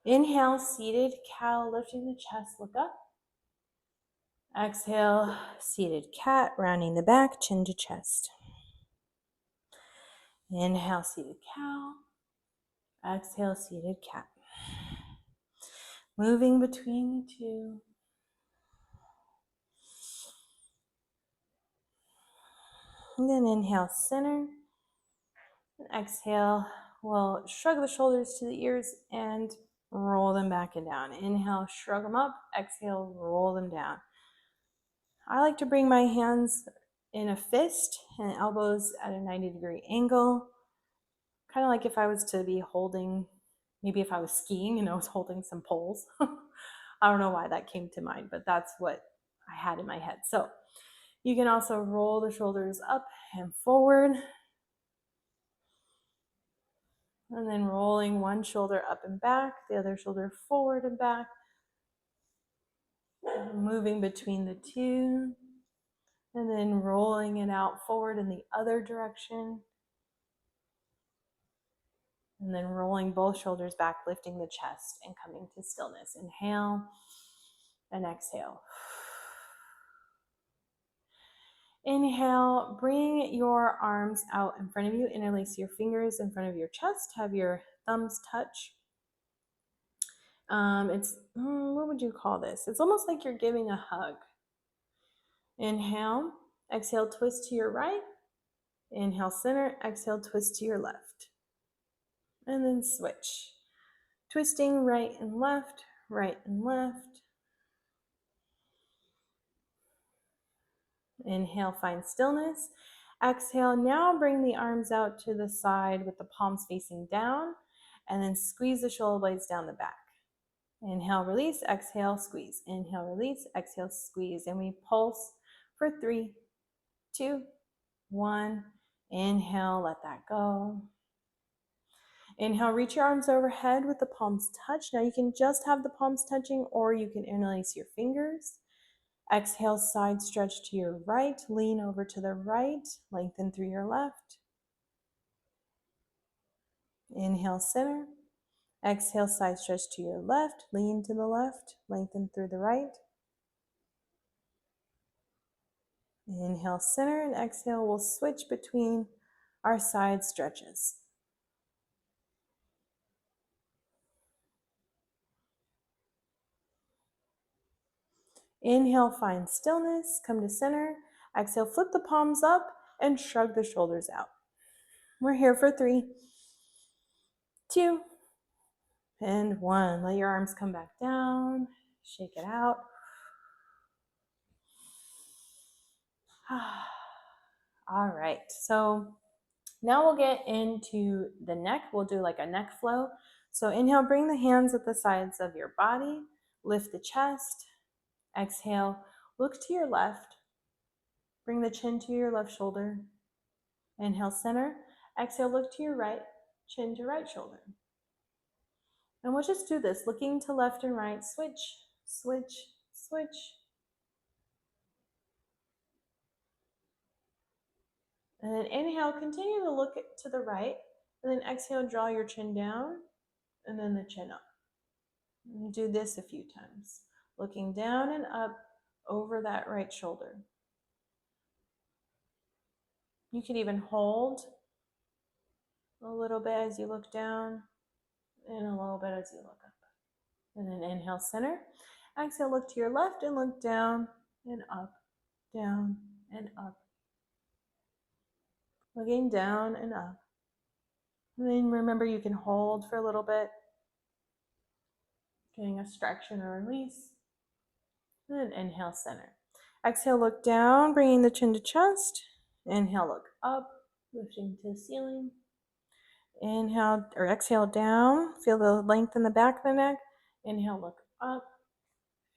Inhale, seated cow, lifting the chest, look up. Exhale, seated cat, rounding the back, chin to chest. Inhale, seated cow. Exhale, seated cat. Moving between the two. And then inhale, center. And exhale, we'll shrug the shoulders to the ears and roll them back and down. Inhale, shrug them up. Exhale, roll them down. I like to bring my hands in a fist and elbows at a 90-degree angle. Kind of like if I was to be holding, maybe if I was skiing and I was holding some poles. I don't know why that came to mind, but that's what I had in my head. So you can also roll the shoulders up and forward. And then rolling one shoulder up and back, the other shoulder forward and back. Moving between the two. And then rolling it out forward in the other direction. And then rolling both shoulders back, lifting the chest and coming to stillness. Inhale and exhale. Inhale, bring your arms out in front of you. Interlace your fingers in front of your chest. Have your thumbs touch. What would you call this? It's almost like you're giving a hug. Inhale, exhale, twist to your right. Inhale, center, exhale, twist to your left. And then switch. Twisting right and left, right and left. Inhale, find stillness. Exhale, now bring the arms out to the side with the palms facing down, and then squeeze the shoulder blades down the back. Inhale, release, exhale, squeeze. Inhale, release, exhale, squeeze. And we pulse for 3, 2, 1. Inhale, let that go. Inhale, reach your arms overhead with the palms touch. Now you can just have the palms touching, or you can interlace your fingers. Exhale, side stretch to your right, lean over to the right, lengthen through your left. Inhale, center. Exhale, side stretch to your left, lean to the left, lengthen through the right. Inhale, center, and exhale, we'll switch between our side stretches. Inhale, find stillness, come to center. Exhale, flip the palms up and shrug the shoulders out. We're here for 3, 2, and 1. Let your arms come back down. Shake it out. All right, so now we'll get into the neck. We'll do like a neck flow. So inhale, bring the hands at the sides of your body. Lift the chest. Exhale, look to your left. Bring the chin to your left shoulder. Inhale, center. Exhale, look to your right, chin to right shoulder. And we'll just do this, looking to left and right. Switch, switch, switch. And then inhale, continue to look to the right. And then exhale, draw your chin down and then the chin up. And do this a few times. Looking down and up over that right shoulder. You can even hold a little bit as you look down and a little bit as you look up. And then inhale, center. Exhale, look to your left and look down and up, down and up. Looking down and up. And then remember, you can hold for a little bit, getting a stretch and a release. And then inhale, center. Exhale, look down, bringing the chin to chest. Inhale, look up, lifting to the ceiling. Inhale or exhale down. Feel the length in the back of the neck. Inhale, look up.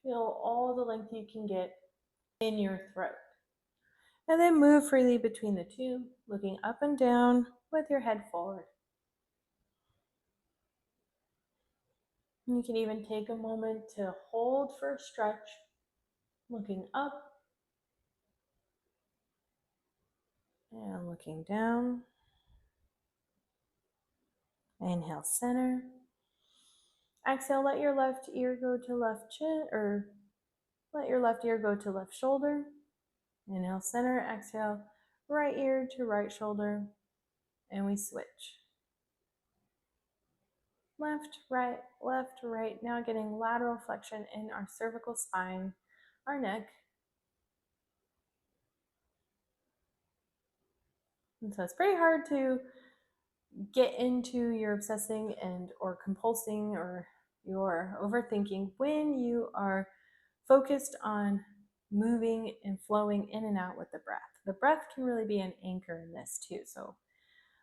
Feel all the length you can get in your throat. And then move freely between the two, looking up and down with your head forward. You can even take a moment to hold for a stretch, looking up and looking down. Inhale, center. Exhale, let your left ear go to left chin, or let your left ear go to left shoulder. Inhale, center. Exhale, right ear to right shoulder. And we switch. Left, right, left, right. Now getting lateral flexion in our cervical spine, our neck. And so it's pretty hard to get into your obsessing and or compulsing or your overthinking when you are focused on moving and flowing in and out with the breath. The breath can really be an anchor in this too. So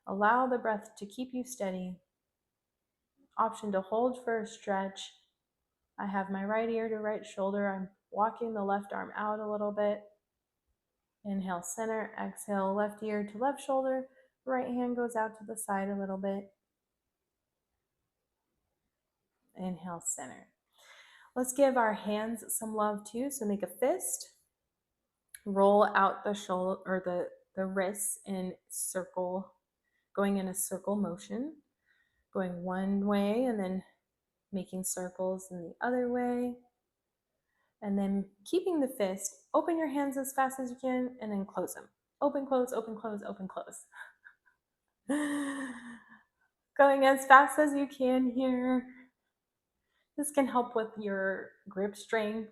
allow the breath to keep you steady. Option to hold for a stretch. I have my right ear to right shoulder. I'm walking the left arm out a little bit. Inhale, center. Exhale, left ear to left shoulder. Right hand goes out to the side a little bit. Inhale, center. Let's give our hands some love too. So make a fist. Roll out the shoulder or the wrists in circle, going in a circle motion, going one way and then making circles in the other way. And then keeping the fist, open your hands as fast as you can and then close them. Open, close, open, close, open, close. Going as fast as you can here. This can help with your grip strength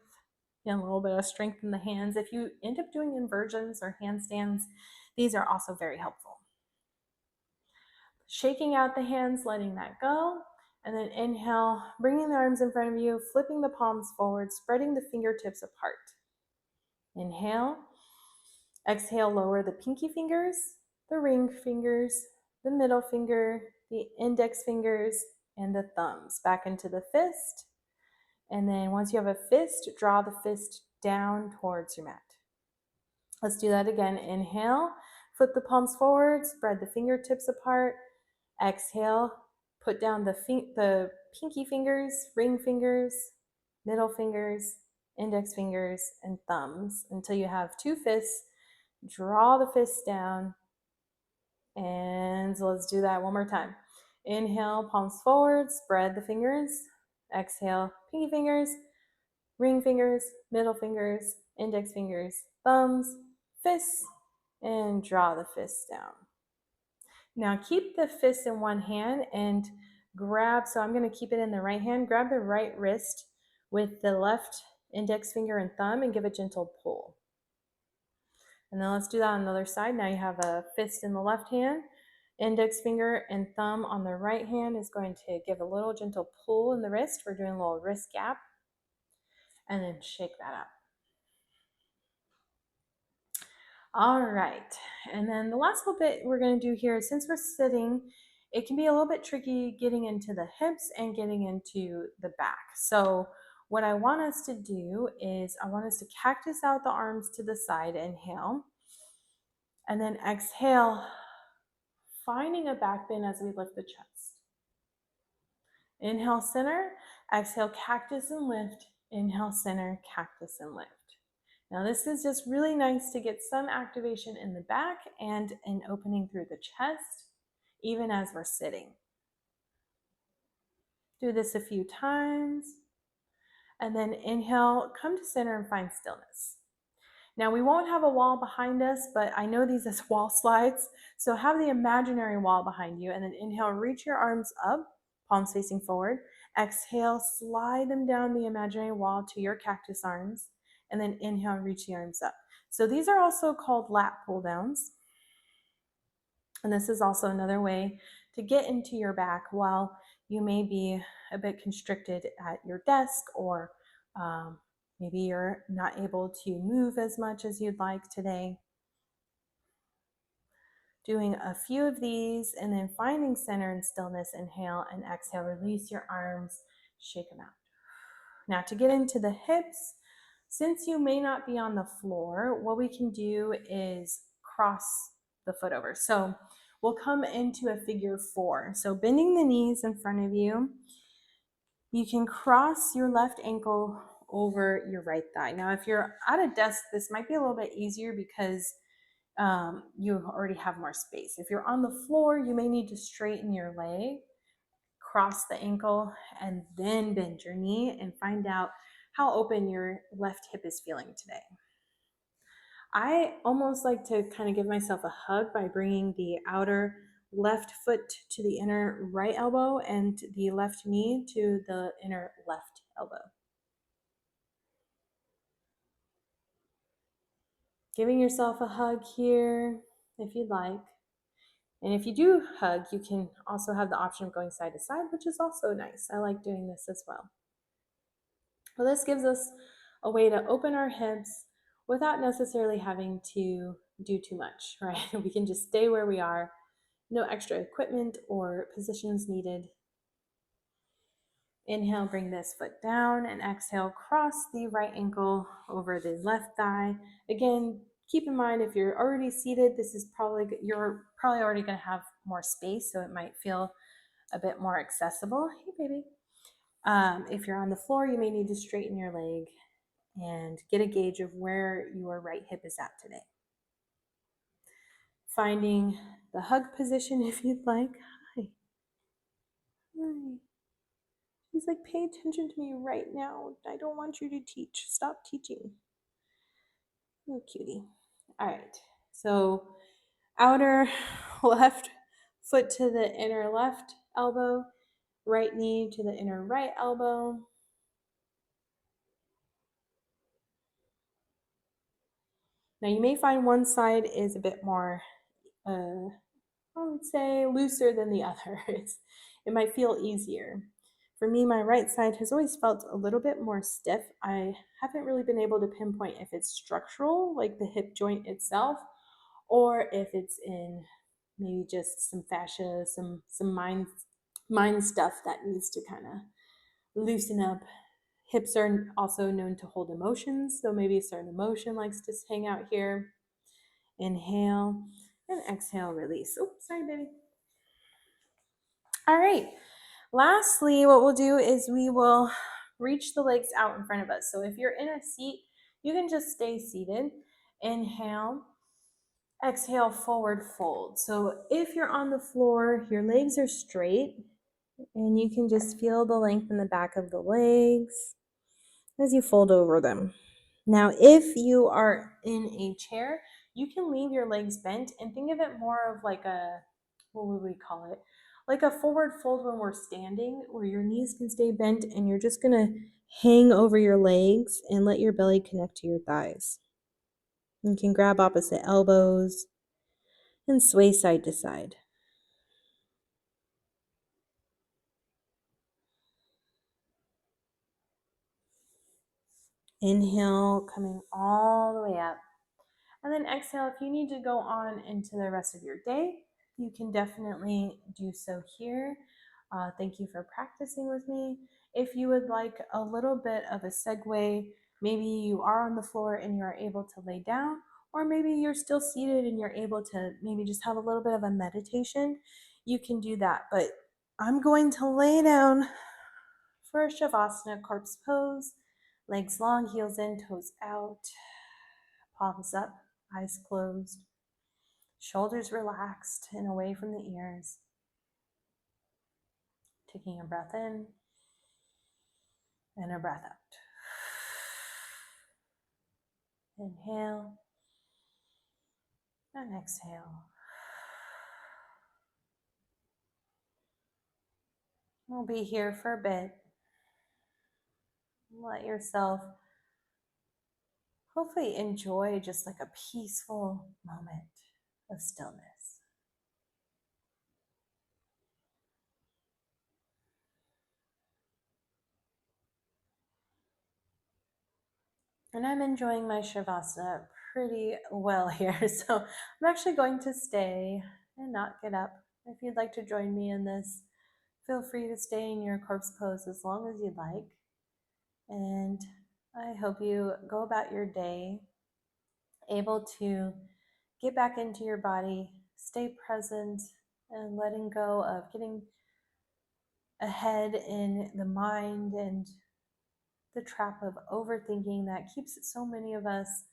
and a little bit of strength in the hands. If you end up doing inversions or handstands, these are also very helpful. Shaking out the hands, letting that go. And then inhale, bringing the arms in front of you, flipping the palms forward, spreading the fingertips apart. Inhale. Exhale, lower the pinky fingers, the ring fingers, the middle finger, the index fingers, and the thumbs back into the fist. And then once you have a fist, draw the fist down towards your mat. Let's do that again. Inhale, flip the palms forward, spread the fingertips apart. Exhale, put down the pinky fingers, ring fingers, middle fingers, index fingers, and thumbs until you have two fists. Draw the fists down. And so let's do that one more time. Inhale, palms forward, spread the fingers. Exhale, pinky fingers, ring fingers, middle fingers, index fingers, thumbs, fists, and draw the fists down. Now keep the fist in one hand and grab, so I'm going to keep it in the right hand, grab the right wrist with the left index finger and thumb and give a gentle pull. And then let's do that on the other side. Now you have a fist in the left hand, index finger and thumb on the right hand is going to give a little gentle pull in the wrist. We're doing a little wrist gap. And then shake that up. All right. And then the last little bit we're going to do here is, since we're sitting, it can be a little bit tricky getting into the hips and getting into the back. So what I want us to do is I want us to cactus out the arms to the side. Inhale. And then exhale, finding a back bend as we lift the chest. Inhale, center. Exhale, cactus and lift. Inhale, center, cactus and lift. Now this is just really nice to get some activation in the back and an opening through the chest, even as we're sitting. Do this a few times. And then inhale, come to center and find stillness. Now we won't have a wall behind us, but I know these as wall slides. So have the imaginary wall behind you, and then inhale, reach your arms up, palms facing forward. Exhale, slide them down the imaginary wall to your cactus arms, and then inhale, reach the arms up. So these are also called lat pull downs. And this is also another way to get into your back while you may be a bit constricted at your desk, or maybe you're not able to move as much as you'd like today. Doing a few of these and then finding center and stillness. Inhale and exhale, release your arms, shake them out. Now to get into the hips, since you may not be on the floor, what we can do is cross the foot over. So we'll come into a figure four. So bending the knees in front of you, you can cross your left ankle over your right thigh. Now, if you're at a desk, this might be a little bit easier because you already have more space. If you're on the floor, you may need to straighten your leg, cross the ankle and then bend your knee and find out how open your left hip is feeling today. I almost like to kind of give myself a hug by bringing the outer left foot to the inner right elbow and the left knee to the inner left elbow. Giving yourself a hug here if you'd like. And if you do hug, you can also have the option of going side to side, which is also nice. I like doing this as well. Well, this gives us a way to open our hips without necessarily having to do too much, right? We can just stay where we are, no extra equipment or positions needed. Inhale, bring this foot down, and exhale, cross the right ankle over the left thigh. Again, keep in mind if you're already seated, you're probably already going to have more space, so it might feel a bit more accessible. Hey, baby. If you're on the floor, you may need to straighten your leg and get a gauge of where your right hip is at today. Finding the hug position if you'd like. Hi. Hi. He's like, pay attention to me right now. I don't want you to teach. Stop teaching. Oh, cutie. All right. So outer left foot to the inner left elbow, right knee to the inner right elbow. Now you may find one side is a bit more, I would say, looser than the other. It might feel easier. For me, my right side has always felt a little bit more stiff. I haven't really been able to pinpoint if it's structural, like the hip joint itself, or if it's in maybe just some fascia, some mind stuff that needs to kind of loosen up. Hips are also known to hold emotions, so maybe a certain emotion likes to hang out here. Inhale and exhale, release. Oh, sorry, baby. All right. Lastly, what we'll do is we will reach the legs out in front of us. So if you're in a seat, you can just stay seated. Inhale, exhale, forward fold. So if you're on the floor, your legs are straight and you can just feel the length in the back of the legs as you fold over them. Now, if you are in a chair, you can leave your legs bent and think of it more of like what would we call it? Like a forward fold when we're standing, where your knees can stay bent and you're just gonna hang over your legs and let your belly connect to your thighs. You can grab opposite elbows and sway side to side. Inhale, coming all the way up. And then exhale, if you need to go on into the rest of your day, you can definitely do so here. Thank you for practicing with me. If you would like a little bit of a segue, maybe you are on the floor and you're able to lay down, or maybe you're still seated and you're able to maybe just have a little bit of a meditation, you can do that. But I'm going to lay down for a Shavasana, corpse pose, legs long, heels in, toes out, palms up, eyes closed, shoulders relaxed and away from the ears. Taking a breath in and a breath out. Inhale and exhale. We'll be here for a bit. Let yourself hopefully enjoy just like a peaceful moment of stillness. And I'm enjoying my Shavasana pretty well here. So I'm actually going to stay and not get up. If you'd like to join me in this, feel free to stay in your corpse pose as long as you'd like. And I hope you go about your day able to get back into your body, stay present, and letting go of getting ahead in the mind and the trap of overthinking that keeps so many of us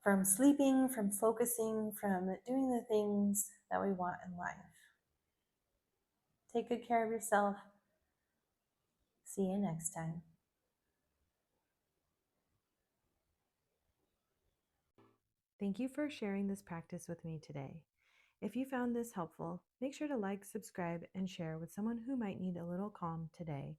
from sleeping, from focusing, from doing the things that we want in life. Take good care of yourself. See you next time. Thank you for sharing this practice with me today. If you found this helpful, make sure to like, subscribe, and share with someone who might need a little calm today.